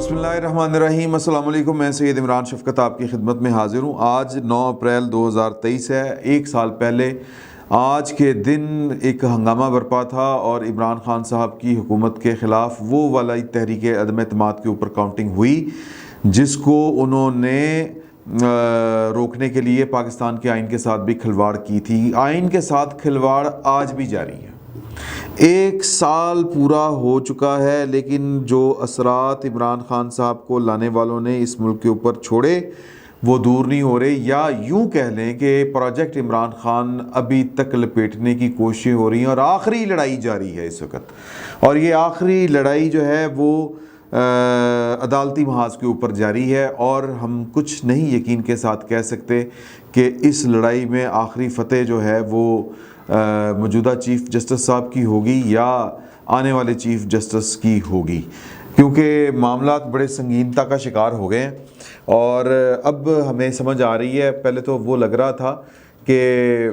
بسم اللہ الرحمن الرحیم۔ السلام علیکم، میں سید عمران شفقت آپ کی خدمت میں حاضر ہوں۔ آج 9 اپریل 2023 ہے۔ ایک سال پہلے آج کے دن ایک ہنگامہ برپا تھا اور عمران خان صاحب کی حکومت کے خلاف وہ والی تحریک عدم اعتماد کے اوپر کاؤنٹنگ ہوئی جس کو انہوں نے روکنے کے لیے پاکستان کے آئین کے ساتھ بھی کھلواڑ کی تھی۔ آئین کے ساتھ کھلواڑ آج بھی جاری ہے۔ ایک سال پورا ہو چکا ہے، لیکن جو اثرات عمران خان صاحب کو لانے والوں نے اس ملک کے اوپر چھوڑے وہ دور نہیں ہو رہے، یا یوں کہہ لیں کہ پروجیکٹ عمران خان ابھی تک لپیٹنے کی کوششیں ہو رہی ہیں اور آخری لڑائی جاری ہے اس وقت۔ اور یہ آخری لڑائی جو ہے وہ عدالتی محاذ کے اوپر جاری ہے، اور ہم کچھ نہیں یقین کے ساتھ کہہ سکتے کہ اس لڑائی میں آخری فتح جو ہے وہ موجودہ چیف جسٹس صاحب کی ہوگی یا آنے والے چیف جسٹس کی ہوگی، کیونکہ معاملات بڑے سنگینتا کا شکار ہو گئے ہیں۔ اور اب ہمیں سمجھ آ رہی ہے، پہلے تو وہ لگ رہا تھا کہ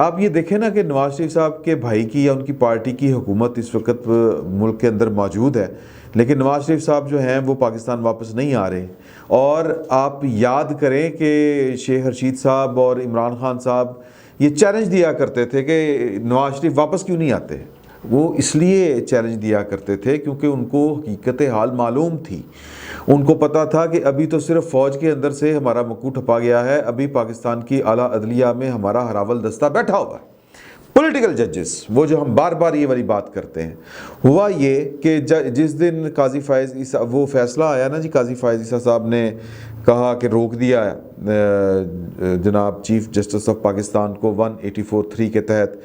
آپ یہ دیکھیں نا کہ نواز شریف صاحب کے بھائی کی یا ان کی پارٹی کی حکومت اس وقت ملک کے اندر موجود ہے، لیکن نواز شریف صاحب جو ہیں وہ پاکستان واپس نہیں آ رہے۔ اور آپ یاد کریں کہ شیخ رشید صاحب اور عمران خان صاحب یہ چیلنج دیا کرتے تھے کہ نواز شریف واپس کیوں نہیں آتے۔ وہ اس لیے چیلنج دیا کرتے تھے کیونکہ ان کو حقیقت حال معلوم تھی۔ ان کو پتہ تھا کہ ابھی تو صرف فوج کے اندر سے ہمارا مکو ٹھپا گیا ہے، ابھی پاکستان کی اعلیٰ عدلیہ میں ہمارا ہراول دستہ بیٹھا ہوا ہے، پولیٹیکل ججز، وہ جو ہم بار بار یہ والی بات کرتے ہیں۔ ہوا یہ کہ جس دن قاضی فائز عیسیٰ وہ فیصلہ آیا نا جی، قاضی فائز عیسیٰ صاحب نے کہا کہ روک دیا جناب چیف جسٹس آف پاکستان کو 184(3) کے تحت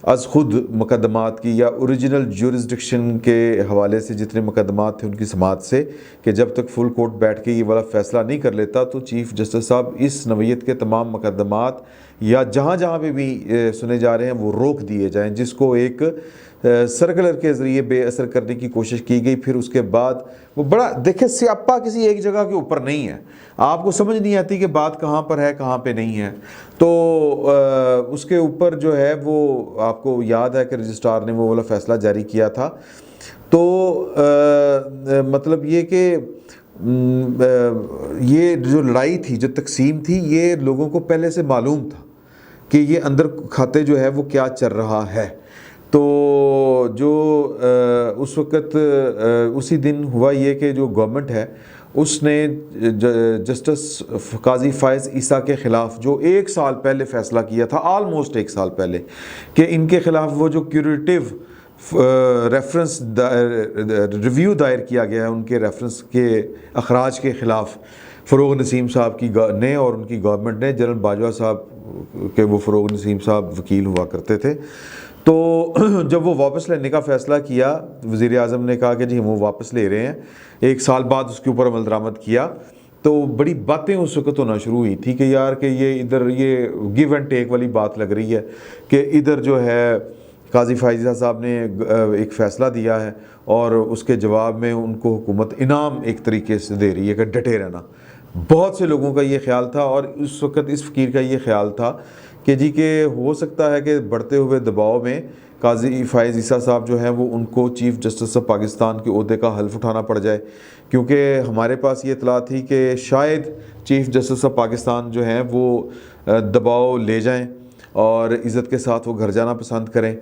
از خود مقدمات کی یا اوریجنل جورسڈکشن کے حوالے سے جتنے مقدمات تھے ان کی سماعت سے، کہ جب تک فل کورٹ بیٹھ کے یہ والا فیصلہ نہیں کر لیتا تو چیف جسٹس صاحب اس نوعیت کے تمام مقدمات یا جہاں جہاں پہ بھی سنے جا رہے ہیں وہ روک دیے جائیں، جس کو ایک سرکلر کے ذریعے بے اثر کرنے کی کوشش کی گئی۔ پھر اس کے بعد وہ بڑا دیکھیں سیاپا کسی ایک جگہ کے اوپر نہیں ہے، آپ کو سمجھ نہیں آتی کہ بات کہاں پر ہے کہاں پہ نہیں ہے۔ تو اس کے اوپر جو ہے وہ آپ کو یاد ہے کہ رجسٹرار نے وہ والا فیصلہ جاری کیا تھا۔ تو مطلب یہ کہ یہ جو لڑائی تھی، جو تقسیم تھی، یہ لوگوں کو پہلے سے معلوم تھا کہ یہ اندر کھاتے جو ہے وہ کیا چل رہا ہے۔ تو جو اس وقت اسی دن ہوا یہ کہ جو گورنمنٹ ہے اس نے جسٹس قاضی فائز عیسیٰ کے خلاف جو 1 سال پہلے فیصلہ کیا تھا، آلموسٹ 1 سال پہلے، کہ ان کے خلاف وہ جو کیوریٹیو ریفرنس ریویو دائر کیا گیا ہے ان کے ریفرنس کے اخراج کے خلاف، فروغ نسیم صاحب کی نے اور ان کی گورنمنٹ نے، جنرل باجوہ صاحب کے وہ فروغ نسیم صاحب وکیل ہوا کرتے تھے، تو جب وہ واپس لینے کا فیصلہ کیا، وزیر اعظم نے کہا کہ جی ہم وہ واپس لے رہے ہیں، 1 سال بعد اس کے اوپر عمل درآمد کیا، تو بڑی باتیں اس وقت ہونا شروع ہوئی تھی کہ یار کہ یہ ادھر یہ گیو اینڈ ٹیک والی بات لگ رہی ہے کہ ادھر جو ہے قاضی فائز عیسیٰ صاحب نے ایک فیصلہ دیا ہے اور اس کے جواب میں ان کو حکومت انعام ایک طریقے سے دے رہی ہے کہ ڈٹے رہنا۔ بہت سے لوگوں کا یہ خیال تھا، اور اس وقت اس فقیر کا یہ خیال تھا کہ جی کہ ہو سکتا ہے کہ بڑھتے ہوئے دباؤ میں قاضی فائز عیسیٰ صاحب جو ہیں وہ ان کو چیف جسٹس آف پاکستان کے عہدے کا حلف اٹھانا پڑ جائے، کیونکہ ہمارے پاس یہ اطلاع تھی کہ شاید چیف جسٹس آف پاکستان جو ہیں وہ دباؤ لے جائیں اور عزت کے ساتھ وہ گھر جانا پسند کریں۔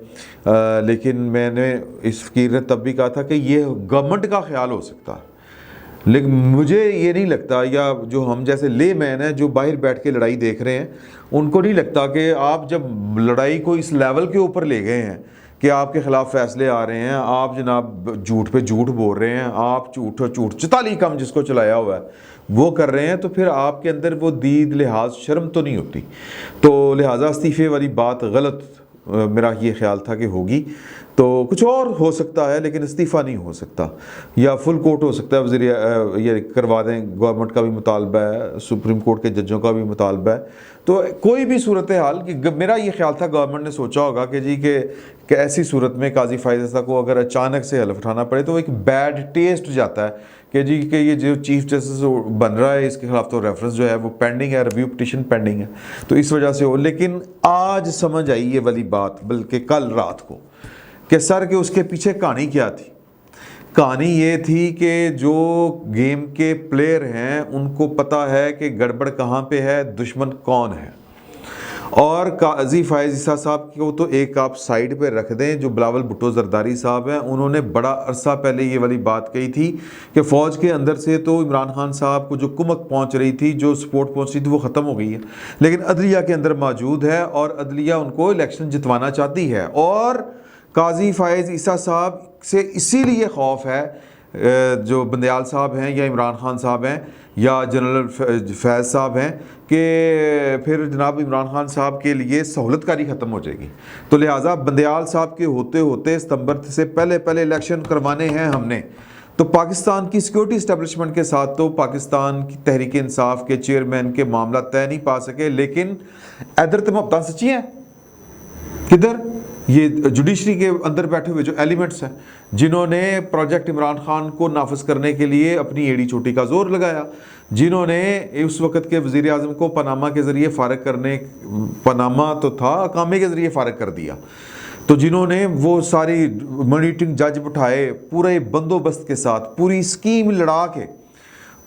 لیکن میں نے اس فقیر نے تب بھی کہا تھا کہ یہ گورنمنٹ کا خیال ہو سکتا ہے، لیکن مجھے یہ نہیں لگتا، یا جو ہم جیسے لے مین ہیں جو باہر بیٹھ کے لڑائی دیکھ رہے ہیں ان کو نہیں لگتا کہ آپ جب لڑائی کو اس لیول کے اوپر لے گئے ہیں کہ آپ کے خلاف فیصلے آ رہے ہیں، آپ جناب جھوٹ پہ جھوٹ بول رہے ہیں، آپ جھوٹ 44 کم جس کو چلایا ہوا ہے وہ کر رہے ہیں، تو پھر آپ کے اندر وہ دید لحاظ شرم تو نہیں ہوتی۔ تو لہٰذا استعفے والی بات غلط میرا یہ خیال تھا کہ ہوگی، تو کچھ اور ہو سکتا ہے لیکن استعفیٰ نہیں ہو سکتا، یا فل کورٹ ہو سکتا ہے، وزیر یہ کروا دیں، گورنمنٹ کا بھی مطالبہ ہے، سپریم کورٹ کے ججوں کا بھی مطالبہ ہے، تو کوئی بھی صورتحال کہ میرا یہ خیال تھا گورنمنٹ نے سوچا ہوگا کہ جی کہ ایسی صورت میں قاضی فائز عیسیٰ کو اگر اچانک سے حلف اٹھانا پڑے تو ایک بیڈ ٹیسٹ جاتا ہے کہ جی کہ یہ جو چیف جسٹس بن رہا ہے اس کے خلاف تو ریفرنس جو ہے وہ پینڈنگ ہے، ریویو پٹیشن پینڈنگ ہے، تو اس وجہ سے ہو۔ لیکن آج سمجھ آئی یہ والی بات، بلکہ کل رات کو، کہ سر کہ اس کے پیچھے کہانی کیا تھی، کہانی یہ تھی کہ جو گیم کے پلیئر ہیں ان کو پتہ ہے کہ گڑبڑ کہاں پہ ہے، دشمن کون ہے، اور قاضی فائز عیسیٰ صاحب کو تو ایک آپ سائیڈ پہ رکھ دیں، جو بلاول بھٹو زرداری صاحب ہیں، انہوں نے بڑا عرصہ پہلے یہ والی بات کہی تھی کہ فوج کے اندر سے تو عمران خان صاحب کو جو کمک پہنچ رہی تھی، جو سپورٹ پہنچ رہی تھی، وہ ختم ہو گئی ہے، لیکن عدلیہ کے اندر موجود ہے اور عدلیہ ان کو الیکشن جتوانا چاہتی ہے، اور قاضی فائز عیسیٰ صاحب سے اسی لیے خوف ہے جو بندیال صاحب ہیں یا عمران خان صاحب ہیں یا جنرل فیض صاحب ہیں، کہ پھر جناب عمران خان صاحب کے لیے سہولت کاری ختم ہو جائے گی، تو لہٰذا بندیال صاحب کے ہوتے ہوتے ستمبر سے پہلے الیکشن کروانے ہیں ہم نے، تو پاکستان کی سیکورٹی اسٹیبلشمنٹ کے ساتھ تو پاکستان کی تحریک انصاف کے چیئرمین کے معاملہ طے نہیں پا سکے، لیکن ادھر تو مبتان سچی ہیں، کدھر یہ جوڈیشری کے اندر بیٹھے ہوئے جو ایلیمنٹس ہیں جنہوں نے پروجیکٹ عمران خان کو نافذ کرنے کے لیے اپنی ایڑی چوٹی کا زور لگایا، جنہوں نے اس وقت کے وزیر اعظم کو پاناما کے ذریعے فارغ کرنے، پاناما تو تھا، اقامے کے ذریعے فارغ کر دیا، تو جنہوں نے وہ ساری مانیٹرنگ جج بٹھائے، پورے بندوبست کے ساتھ پوری اسکیم لڑا کے،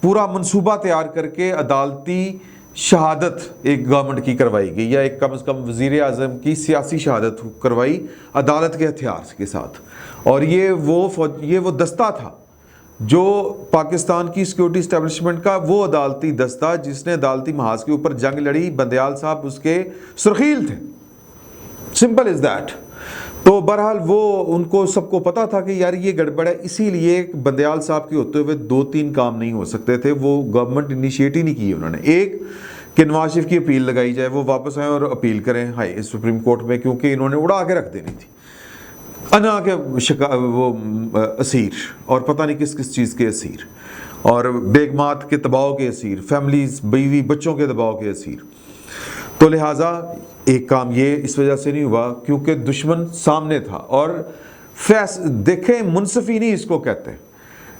پورا منصوبہ تیار کر کے عدالتی شہادت ایک گورنمنٹ کی کروائی گئی، یا ایک کم از کم وزیر اعظم کی سیاسی شہادت کروائی عدالت کے ہتھیار کے ساتھ، اور یہ وہ دستہ تھا جو پاکستان کی سیکورٹی اسٹیبلشمنٹ کا وہ عدالتی دستہ جس نے عدالتی محاذ کے اوپر جنگ لڑی، بندیال صاحب اس کے سرخیل تھے، سمپل از دیٹ۔ تو بہرحال وہ ان کو سب کو پتا تھا کہ یار یہ گڑبڑ ہے، اسی لیے بندیال صاحب کے ہوتے ہوئے 2-3 کام نہیں ہو سکتے تھے، وہ گورنمنٹ انیشیٹ ہی نہیں کی انہوں نے۔ ایک کہ نواز شریف کی اپیل لگائی جائے، وہ واپس آئیں اور اپیل کریں ہائی سپریم کورٹ میں، کیونکہ انہوں نے اڑا کے رکھ دینی تھی، انا کے وہ اسیر، اور پتہ نہیں کس کس چیز کے اسیر، اور بیگمات کے دباؤ کے اسیر، فیملیز بیوی بچوں کے دباؤ کے اسیر۔ تو لہٰذا ایک کام یہ اس وجہ سے نہیں ہوا کیونکہ دشمن سامنے تھا، اور دیکھیں منصفی نہیں اس کو کہتے،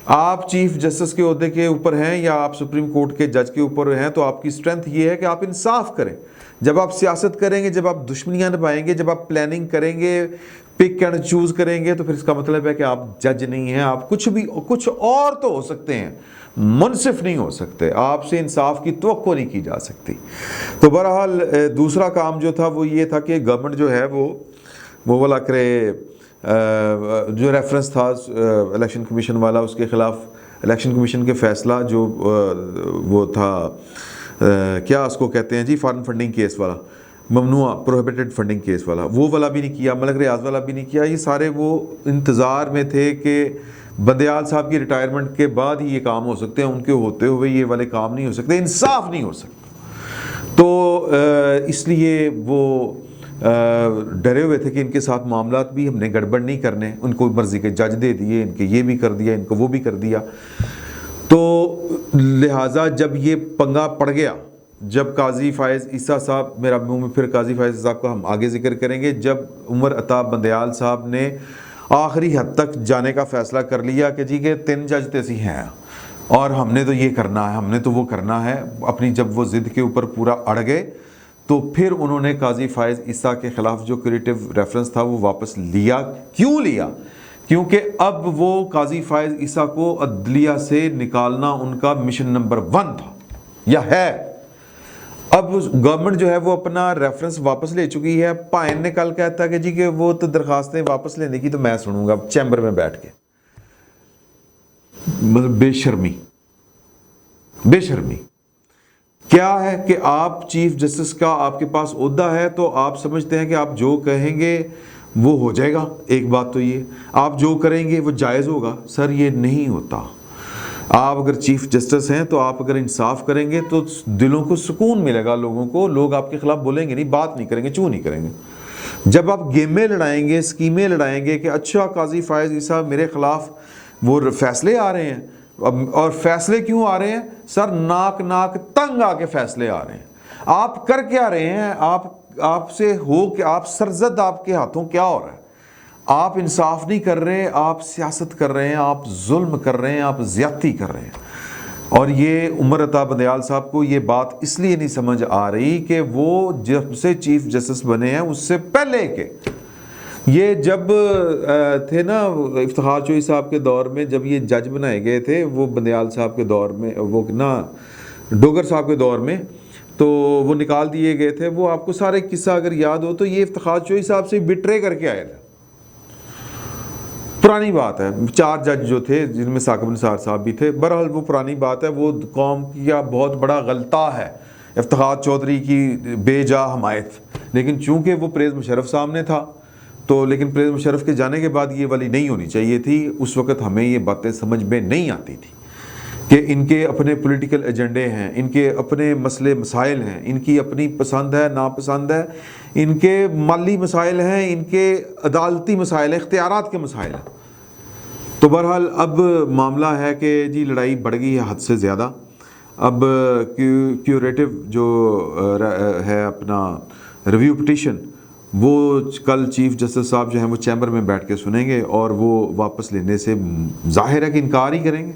آپ چیف جسٹس کے عہدے کے اوپر ہیں یا آپ سپریم کورٹ کے جج کے اوپر ہیں تو آپ کی اسٹرینتھ یہ ہے کہ آپ انصاف کریں۔ جب آپ سیاست کریں گے، جب آپ دشمنیاں نبھائیں گے، جب آپ پلاننگ کریں گے، پک اینڈ چوز کریں گے، تو پھر اس کا مطلب ہے کہ آپ جج نہیں ہیں، آپ کچھ اور تو ہو سکتے ہیں، منصف نہیں ہو سکتے، آپ سے انصاف کی توقع نہیں کی جا سکتی۔ تو بہرحال دوسرا کام جو تھا وہ یہ تھا کہ گورنمنٹ جو ہے وہ والا کرے، جو ریفرنس تھا الیکشن کمیشن والا، اس کے خلاف الیکشن کمیشن کے فیصلہ جو وہ تھا کیا اس کو کہتے ہیں جی، فارن فنڈنگ کیس والا، ممنوع پروہیبٹڈ فنڈنگ کیس والا، وہ والا بھی نہیں کیا، ملک ریاض والا بھی نہیں کیا، یہ سارے وہ انتظار میں تھے کہ بندیال صاحب کی ریٹائرمنٹ کے بعد ہی یہ کام ہو سکتے ہیں، ان کے ہوتے ہوئے یہ والے کام نہیں ہو سکتے، انصاف نہیں ہو سکتا۔ تو اس لیے وہ ڈرے ہوئے تھے کہ ان کے ساتھ معاملات بھی ہم نے گڑبڑ نہیں کرنے، ان کو مرضی کے جج دے دیے، ان کے یہ بھی کر دیا، ان کو وہ بھی کر دیا۔ تو لہٰذا جب یہ پنگا پڑ گیا، جب قاضی فائز عیسیٰ صاحب، میرا منہ میں پھر قاضی فائز صاحب کا ہم آگے ذکر کریں گے، جب عمر عطا بندیال صاحب نے آخری حد تک جانے کا فیصلہ کر لیا کہ جی کہ 3 جج تیسی ہیں اور ہم نے تو یہ کرنا ہے، ہم نے تو وہ کرنا ہے، اپنی جب وہ ضد کے اوپر پورا اڑ گئے، تو پھر انہوں نے قاضی فائز عیسیٰ کے خلاف جو کریٹو ریفرنس تھا وہ واپس لیا۔ کیوں لیا؟ کیونکہ اب وہ قاضی فائز عیسیٰ کو عدلیہ سے نکالنا ان کا مشن نمبر 1 تھا یا ہے۔ اب گورنمنٹ جو ہے وہ اپنا ریفرنس واپس لے چکی ہے۔ پائن نے کل کہتا ہے کہ جی کہ وہ تو درخواستیں واپس لینے کی تو میں سنوں گا چیمبر میں بیٹھ کے، مطلب بے شرمی کیا ہے کہ آپ چیف جسٹس کا آپ کے پاس عہدہ ہے تو آپ سمجھتے ہیں کہ آپ جو کہیں گے وہ ہو جائے گا۔ ایک بات تو یہ آپ جو کریں گے وہ جائز ہوگا، سر یہ نہیں ہوتا۔ آپ اگر چیف جسٹس ہیں تو آپ اگر انصاف کریں گے تو دلوں کو سکون ملے گا، لوگوں کو، لوگ آپ کے خلاف بولیں گے نہیں، بات نہیں کریں گے، چوں نہیں کریں گے۔ جب آپ گیمیں لڑائیں گے، اسکیمیں لڑائیں گے کہ اچھا قاضی فائز عیسیٰ میرے خلاف وہ فیصلے آ رہے ہیں، اور فیصلے کیوں آ رہے ہیں سر؟ ناک تنگ آ کے فیصلے آ رہے ہیں۔ آپ کر کیا رہے ہیں؟ آپ سے ہو کہ آپ سرزد، آپ کے ہاتھوں کیا ہو رہا ہے؟ آپ انصاف نہیں کر رہے، آپ سیاست کر رہے ہیں، آپ ظلم کر رہے ہیں، آپ زیادتی کر رہے ہیں۔ اور یہ عمر عطا بندیال صاحب کو یہ بات اس لیے نہیں سمجھ آ رہی کہ وہ جب سے چیف جسٹس بنے ہیں اس سے پہلے کے یہ جب تھے نا افتخار چوہی صاحب کے دور میں، جب یہ جج بنائے گئے تھے، وہ بندیال صاحب کے دور میں، وہ نا ڈوگر صاحب کے دور میں، تو وہ نکال دیے گئے تھے. وہ آپ کو سارے قصہ اگر یاد ہو تو یہ افتخار چوہی صاحب سے بٹرے کر کے آئے تھے. پرانی بات ہے. 4 جج جو تھے جن میں ثاقب نثار صاحب بھی تھے. بہرحال وہ پرانی بات ہے. وہ قوم کا بہت بڑا غلطہ ہے افتخار چودھری کی بے جا حمایت. لیکن چونکہ وہ پرویز مشرف سامنے تھا تو، لیکن پرویز مشرف کے جانے کے بعد یہ والی نہیں ہونی چاہیے تھی. اس وقت ہمیں یہ باتیں سمجھ میں نہیں آتی تھی کہ ان کے اپنے پولیٹیکل ایجنڈے ہیں، ان کے اپنے مسئلے مسائل ہیں، ان کی اپنی پسند ہے ناپسند ہے، ان کے مالی مسائل ہیں، ان کے عدالتی مسائل ہیں، اختیارات کے مسائل ہیں. تو بہرحال اب معاملہ ہے کہ جی لڑائی بڑھ گئی ہے حد سے زیادہ. اب کیوریٹو جو ہے اپنا ریویو پٹیشن، وہ کل چیف جسٹس صاحب جو ہیں وہ چیمبر میں بیٹھ کے سنیں گے، اور وہ واپس لینے سے ظاہر ہے کہ انکار ہی کریں گے،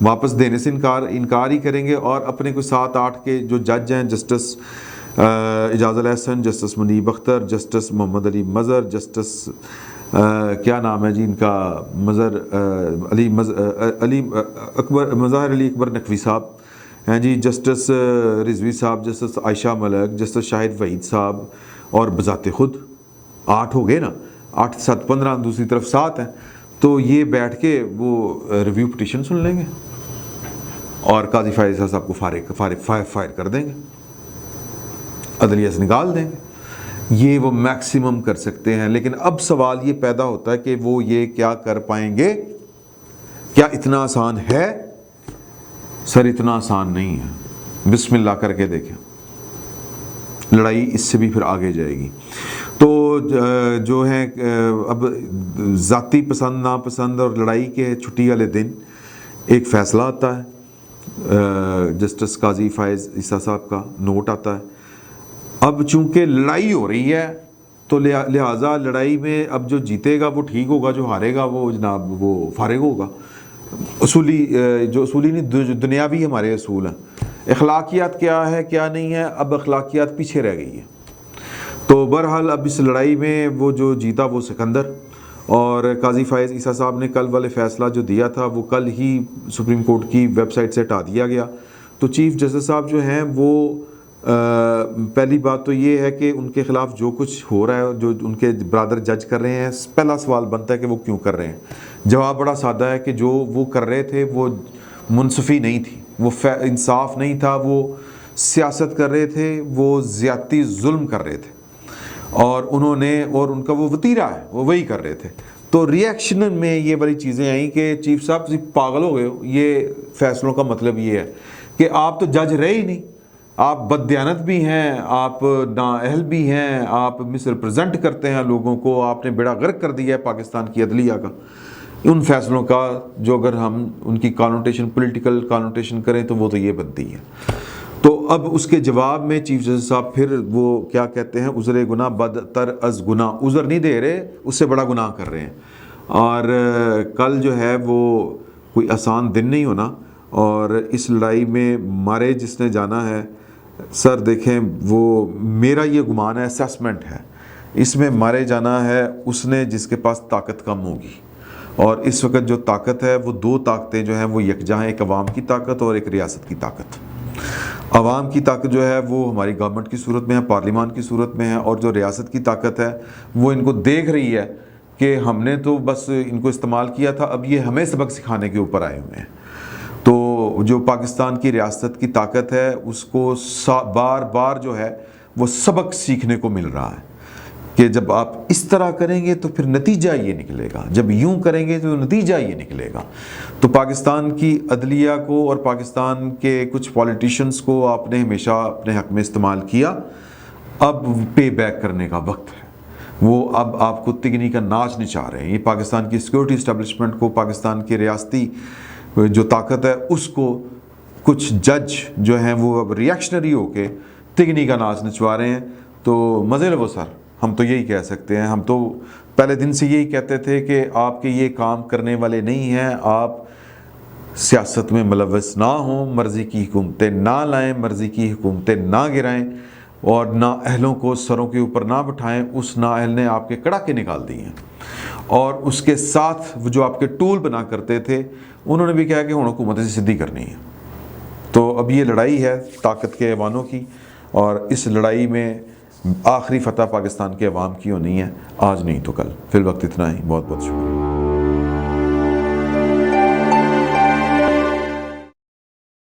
واپس دینے سے انکار ہی کریں گے. اور اپنے کوئی 7-8 کے جو جج ہیں، جسٹس اعجاز الاحسن، جسٹس منیب اختر، جسٹس محمد علی مظہر، جسٹس کیا نام ہے جی ان کا، مظہر علی اکبر نقوی صاحب ہیں جی، جسٹس رضوی صاحب، جسٹس عائشہ ملک، جسٹس شاہد وحید صاحب، اور بذات خود 8 ہو گئے نا، 8 7 15، دوسری طرف 7 ہیں. تو یہ بیٹھ کے وہ ریویو پٹیشن سن لیں گے اور قاضی فائز صاحب کو فائر کر دیں گے، عدلیہ سے نکال دیں گے. یہ وہ میکسیمم کر سکتے ہیں. لیکن اب سوال یہ پیدا ہوتا ہے کہ وہ یہ کیا کر پائیں گے؟ کیا اتنا آسان ہے؟ سر اتنا آسان نہیں ہے. بسم اللہ کر کے دیکھیں، لڑائی اس سے بھی پھر آگے جائے گی. تو جو ہے اب ذاتی پسند ناپسند اور لڑائی کے چھٹی والے دن ایک فیصلہ آتا ہے، جسٹس قاضی فائز عیسیٰ صاحب کا نوٹ آتا ہے. اب چونکہ لڑائی ہو رہی ہے تو لہٰذا لڑائی میں اب جو جیتے گا وہ ٹھیک ہوگا، جو ہارے گا وہ جناب وہ فارغ ہوگا. اصولی نہیں، جو دنیاوی ہمارے اصول ہیں. اخلاقیات کیا ہے کیا نہیں ہے، اب اخلاقیات پیچھے رہ گئی ہے. تو بہرحال اب اس لڑائی میں وہ جو جیتا وہ سکندر. اور قاضی فائز عیسیٰ صاحب نے کل والے فیصلہ جو دیا تھا وہ کل ہی سپریم کورٹ کی ویب سائٹ سے ہٹا دیا گیا. تو چیف جسٹس صاحب جو ہیں وہ پہلی بات تو یہ ہے کہ ان کے خلاف جو کچھ ہو رہا ہے، جو ان کے برادر جج کر رہے ہیں، پہلا سوال بنتا ہے کہ وہ کیوں کر رہے ہیں. جواب بڑا سادہ ہے کہ جو وہ کر رہے تھے وہ منصفی نہیں تھی، وہ انصاف نہیں تھا، وہ سیاست کر رہے تھے، وہ زیادتی ظلم کر رہے تھے، اور انہوں نے، اور ان کا وہ وتیرہ ہے، وہ وہی کر رہے تھے. تو ریئیکشن میں یہ بڑی چیزیں آئیں کہ چیف صاحب تم پاگل ہو گئے ہو. یہ فیصلوں کا مطلب یہ ہے کہ آپ تو جج رہے ہی نہیں، آپ بددیانت بھی ہیں، آپ نااہل بھی ہیں، آپ مس ریپرزینٹ کرتے ہیں لوگوں کو، آپ نے بیڑا غرق کر دیا ہے پاکستان کی عدلیہ کا. ان فیصلوں کا جو اگر ہم ان کی کانوٹیشن، پولیٹیکل کانوٹیشن کریں تو وہ تو یہ بنتی ہے. تو اب اس کے جواب میں چیف جسٹس صاحب پھر وہ کیا کہتے ہیں، عذر گناہ بدتر از گناہ، عذر نہیں دے رہے، اس سے بڑا گناہ کر رہے ہیں. اور کل جو ہے وہ کوئی آسان دن نہیں ہونا. اور اس لڑائی میں مارے جس نے جانا ہے، سر دیکھیں وہ میرا یہ گمان ہے، اسیسمنٹ ہے، اس میں مارے جانا ہے اس نے جس کے پاس طاقت کم ہوگی. اور اس وقت جو طاقت ہے وہ 2 طاقتیں جو ہیں وہ یکجا ہیں، ایک عوام کی طاقت اور ایک ریاست کی طاقت. عوام کی طاقت جو ہے وہ ہماری گورنمنٹ کی صورت میں ہے، پارلیمان کی صورت میں ہے، اور جو ریاست کی طاقت ہے وہ ان کو دیکھ رہی ہے کہ ہم نے تو بس ان کو استعمال کیا تھا، اب یہ ہمیں سبق سکھانے کے اوپر آئے ہوئے ہیں. تو جو پاکستان کی ریاست کی طاقت ہے اس کو بار بار جو ہے وہ سبق سیکھنے کو مل رہا ہے کہ جب آپ اس طرح کریں گے تو پھر نتیجہ یہ نکلے گا، جب یوں کریں گے تو نتیجہ یہ نکلے گا. تو پاکستان کی عدلیہ کو اور پاکستان کے کچھ پولیٹیشنز کو آپ نے ہمیشہ اپنے حق میں استعمال کیا، اب پے بیک کرنے کا وقت ہے. وہ اب آپ کو تگنی کا ناچ نچا رہے ہیں. یہ پاکستان کی سیکورٹی اسٹیبلشمنٹ کو، پاکستان کی ریاستی جو طاقت ہے اس کو کچھ جج جو ہیں وہ اب ریئیکشنری ہو کے تگنی کا ناچ نچوا رہے ہیں. تو مزے لو سر، ہم تو یہی کہہ سکتے ہیں. ہم تو پہلے دن سے یہی کہتے تھے کہ آپ کے یہ کام کرنے والے نہیں ہیں، آپ سیاست میں ملوث نہ ہوں، مرضی کی حکومتیں نہ لائیں، مرضی کی حکومتیں نہ گرائیں. اور نااہلوں کو سروں کے اوپر نہ بٹھائیں، اس نااہل نے آپ کے کڑاکے نکال دیے ہیں، اور اس کے ساتھ وہ جو آپ کے ٹول بنا کرتے تھے انہوں نے بھی کہا کہ ہن حکومت سے سدھی کرنی ہے۔ تو اب یہ لڑائی ہے طاقت کے ایوانوں کی، اور اس لڑائی میں آخری فتح پاکستان کے عوام کی ہونی ہے، آج نہیں تو کل۔ فی الوقت اتنا ہی، بہت بہت شکریہ۔